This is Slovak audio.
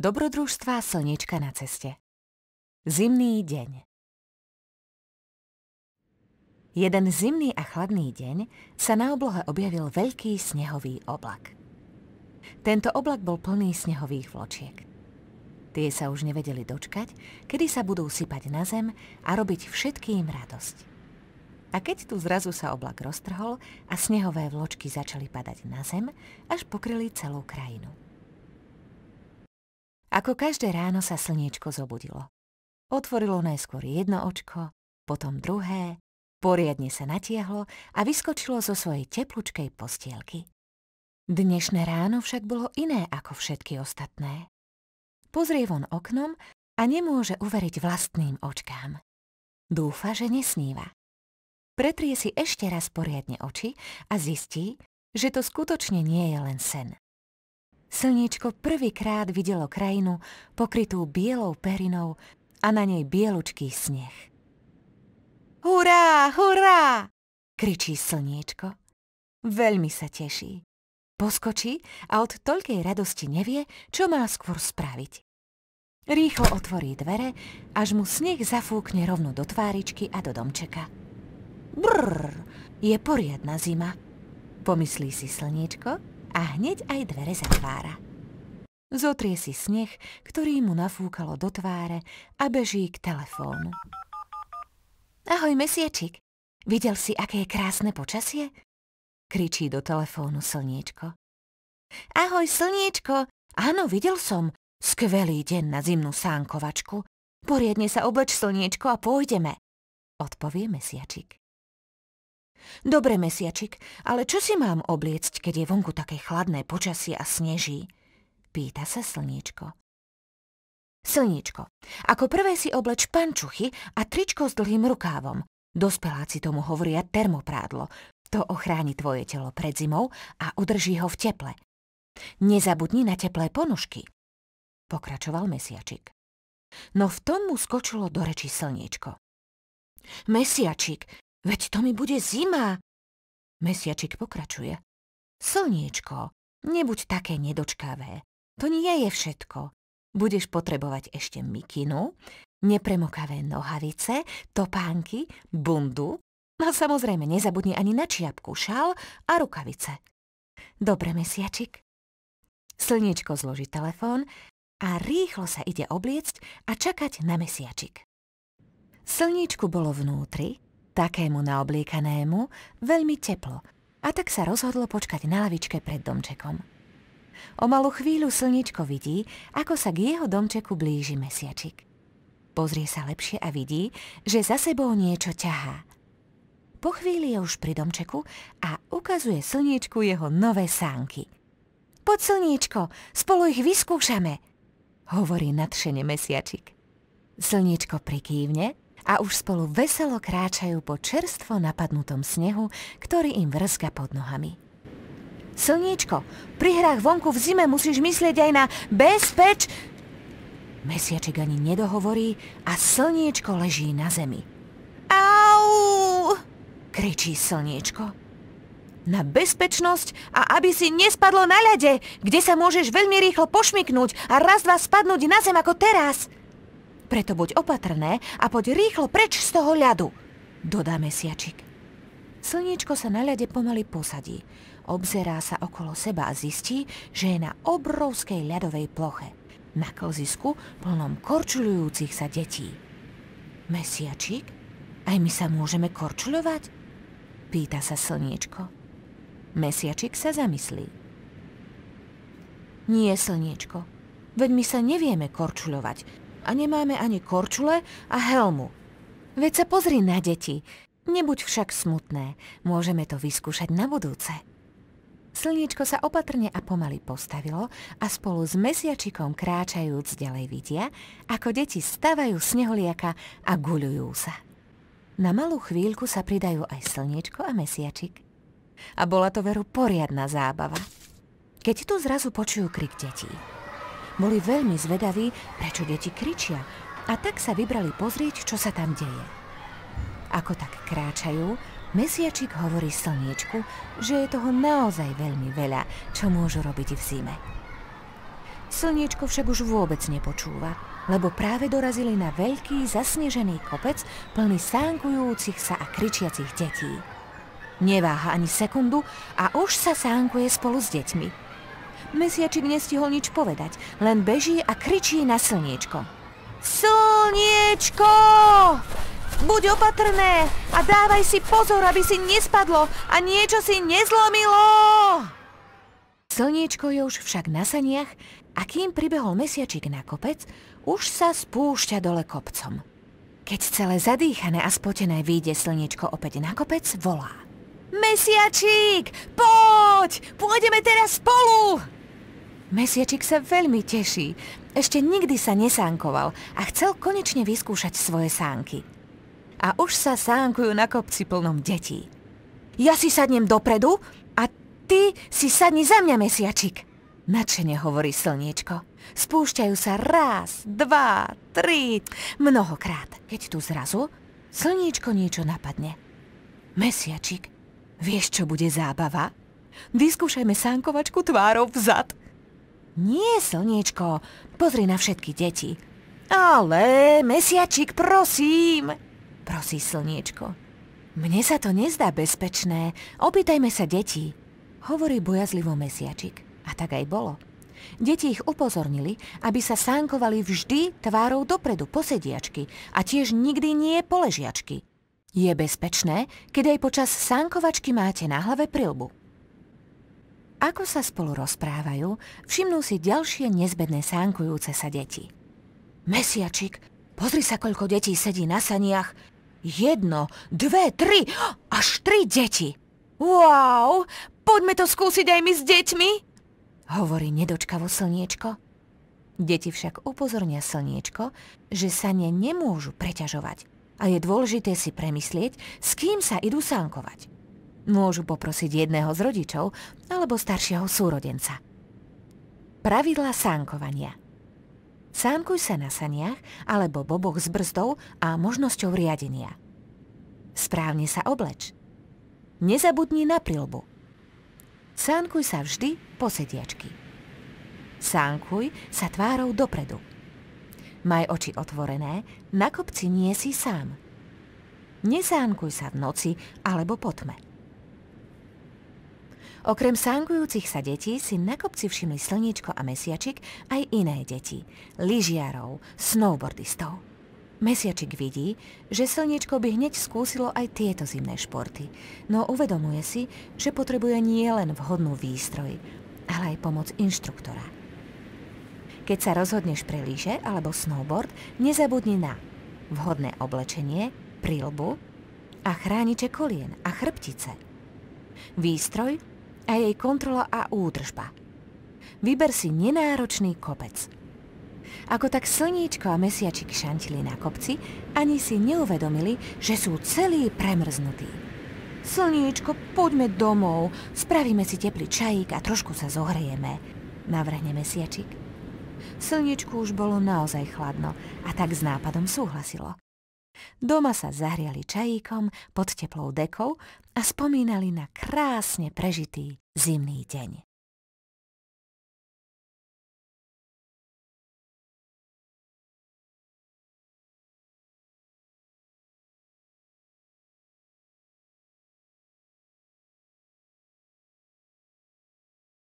Dobrodružstvá slniečka na ceste. Zimný deň. Jeden zimný a chladný deň sa na oblohe objavil veľký snehový oblak. Tento oblak bol plný snehových vločiek. Tie sa už nevedeli dočkať, kedy sa budú sypať na zem a robiť všetkým radosť. A keď tu zrazu sa oblak roztrhol a snehové vločky začali padať na zem, až pokryli celú krajinu. Ako každé ráno sa slniečko zobudilo. Otvorilo najskôr jedno očko, potom druhé, poriadne sa natiahlo a vyskočilo zo svojej teplúčkej postielky. Dnešné ráno však bolo iné ako všetky ostatné. Pozrie von oknom a nemôže uveriť vlastným očkám. Dúfa, že nesníva. Pretrie si ešte raz poriadne oči a zistí, že to skutočne nie je len sen. Slniečko prvýkrát videlo krajinu pokrytú bielou perinou a na nej bielučký sneh. Hurá, hurá! Kričí slniečko. Veľmi sa teší. Poskočí a od toľkej radosti nevie, čo má skôr spraviť. Rýchlo otvorí dvere, až mu sneh zafúkne rovno do tváričky a do domčeka. Brrr, je poriadna zima, pomyslí si slniečko a hneď aj dvere zatvára. Zotrie si sneh, ktorý mu nafúkalo do tváre a beží k telefónu. Ahoj, mesiačik, videl si, aké je krásne počasie? Kričí do telefónu slniečko. Ahoj, slniečko, áno, videl som. Skvelý deň na zimnú sánkovačku. Poriadne sa obleč, slniečko, a pôjdeme, odpovie mesiačik. Dobre, mesiačik, ale čo si mám obliecť, keď je vonku také chladné počasie a sneží? Pýta sa slniečko. Slniečko, ako prvé si obleč pančuchy a tričko s dlhým rukávom. Dospeláci tomu hovoria termoprádlo. To ochráni tvoje telo pred zimou a udrží ho v teple. Nezabudni na teplé ponožky, pokračoval mesiačik. No v tom mu skočilo do reči slniečko. Mesiačik, veď to mi bude zima. Mesiačik pokračuje. Slniečko, nebuď také nedočkavé. To nie je všetko. Budeš potrebovať ešte mikinu, nepremokavé nohavice, topánky, bundu a samozrejme nezabudni ani na čiapku, šál a rukavice. Dobre, mesiačik. Slniečko zloží telefón a rýchlo sa ide obliecť a čakať na mesiačik. Slniečku bolo vnútri, takému naobliekanému, veľmi teplo, a tak sa rozhodlo počkať na lavičke pred domčekom. O malú chvíľu slniečko vidí, ako sa k jeho domčeku blíži mesiačik. Pozrie sa lepšie a vidí, že za sebou niečo ťahá. Po chvíli je už pri domčeku a ukazuje slniečku jeho nové sánky. Poď, slniečko, spolu ich vyskúšame, hovorí nadšene mesiačik. Slniečko prikývne a už spolu veselo kráčajú po čerstvo napadnutom snehu, ktorý im vrzga pod nohami. Slniečko, pri hrách vonku v zime musíš myslieť aj na bezpeč... Mesiačik ani nedohovorí a slniečko leží na zemi. Au! Kričí slniečko. Na bezpečnosť a aby si nespadlo na ľade, kde sa môžeš veľmi rýchlo pošmyknúť a raz dva spadnúť na zem ako teraz. Preto buď opatrné a poď rýchlo preč z toho ľadu, dodá mesiačik. Slniečko sa na ľade pomaly posadí, obzerá sa okolo seba a zistí, že je na obrovskej ľadovej ploche, na klzisku plnom korčuľujúcich sa detí. Mesiačik, aj my sa môžeme korčuľovať? Pýta sa slniečko. Mesiačik sa zamyslí. Nie, slniečko, veď my sa nevieme korčuľovať a nemáme ani korčule a helmu. Veď sa pozri na deti, nebuď však smutné, môžeme to vyskúšať na budúce. Slniečko sa opatrne a pomaly postavilo a spolu s mesiačikom kráčajúc ďalej vidia, ako deti stavajú sneholiaka a guľujú sa. Na malú chvíľku sa pridajú aj slniečko a mesiačik. A bola to veru poriadna zábava. Keď tu zrazu počujú krik detí. Boli veľmi zvedaví, prečo deti kričia, a tak sa vybrali pozrieť, čo sa tam deje. Ako tak kráčajú, mesiačik hovorí slniečku, že je toho naozaj veľmi veľa, čo môžu robiť v zime. Slniečko však už vôbec nepočúva, lebo práve dorazili na veľký zasnežený kopec plný sánkujúcich sa a kričiacich detí. Neváha ani sekundu a už sa sánkuje spolu s deťmi. Mesiačik nestihol nič povedať, len beží a kričí na Slniečko. Slniečko! Buď opatrné a dávaj si pozor, aby si nespadlo a niečo si nezlomilo! Slniečko je už však na saniach a kým pribehol Mesiačik na kopec, už sa spúšťa dole kopcom. Keď celé zadýchané a spotené vyjde Slniečko opäť na kopec, volá. Mesiačik, poď! Pôjdeme teraz spolu! Mesiačik sa veľmi teší. Ešte nikdy sa nesánkoval a chcel konečne vyskúšať svoje sánky. A už sa sánkujú na kopci plnom detí. Ja si sadnem dopredu a ty si sadni za mňa, Mesiačik. Nadšene hovorí Slniečko. Spúšťajú sa raz, dva, tri, mnohokrát. Keď tu zrazu Slniečko niečo napadne. Mesiačik, vieš, čo bude zábava? Vyskúšajme sánkovačku tvárou vzad. Nie, Slniečko, pozri na všetky deti. Ale, Mesiačik, prosím, prosí Slniečko. Mne sa to nezdá bezpečné, opýtajme sa detí, hovorí bojazlivo Mesiačik. A tak aj bolo. Deti ich upozornili, aby sa sánkovali vždy tvárou dopredu po sediačky a tiež nikdy nie po ležiačky. Je bezpečné, keď aj počas sánkovačky máte na hlave prilbu. Ako sa spolu rozprávajú, všimnú si ďalšie nezbedné sánkujúce sa deti. Mesiačik, pozri sa, koľko detí sedí na saniach. 1, 2, 3, až 3 deti. Wow, poďme to skúsiť aj my s deťmi, hovorí nedočkavo Slniečko. Deti však upozornia Slniečko, že sane nemôžu preťažovať a je dôležité si premyslieť, s kým sa idú sánkovať. Môžu poprosiť jedného z rodičov alebo staršieho súrodenca. Pravidlá sánkovania. Sánkuj sa na saniach alebo boboch s brzdou a možnosťou riadenia. Správne sa obleč. Nezabudni na prilbu. Sánkuj sa vždy po sediačky. Sánkuj sa tvárou dopredu. Maj oči otvorené, na kopci nie si sám. Nesánkuj sa v noci alebo po tme. Okrem sánkujúcich sa detí si na kopci všimli Slniečko a Mesiačik aj iné deti, lyžiarov, snowboardistov. Mesiačik vidí, že Slniečko by hneď skúsilo aj tieto zimné športy, no uvedomuje si, že potrebuje nielen vhodnú výstroj, ale aj pomoc inštruktora. Keď sa rozhodneš pre lyže alebo snowboard, nezabudni na vhodné oblečenie, prilbu a chrániče kolien a chrbtice, výstroj a jej kontrola a údržba. Vyber si nenáročný kopec. Ako tak Slníčko a Mesiačik šantili na kopci, ani si neuvedomili, že sú celí premrznutí. Slníčko, poďme domov, spravíme si teplý čajík a trošku sa zohrejeme, navrhne Mesiačik. Slníčku už bolo naozaj chladno a tak s nápadom súhlasilo. Doma sa zahriali čajíkom pod teplou dekou a spomínali na krásne prežitý zimný deň.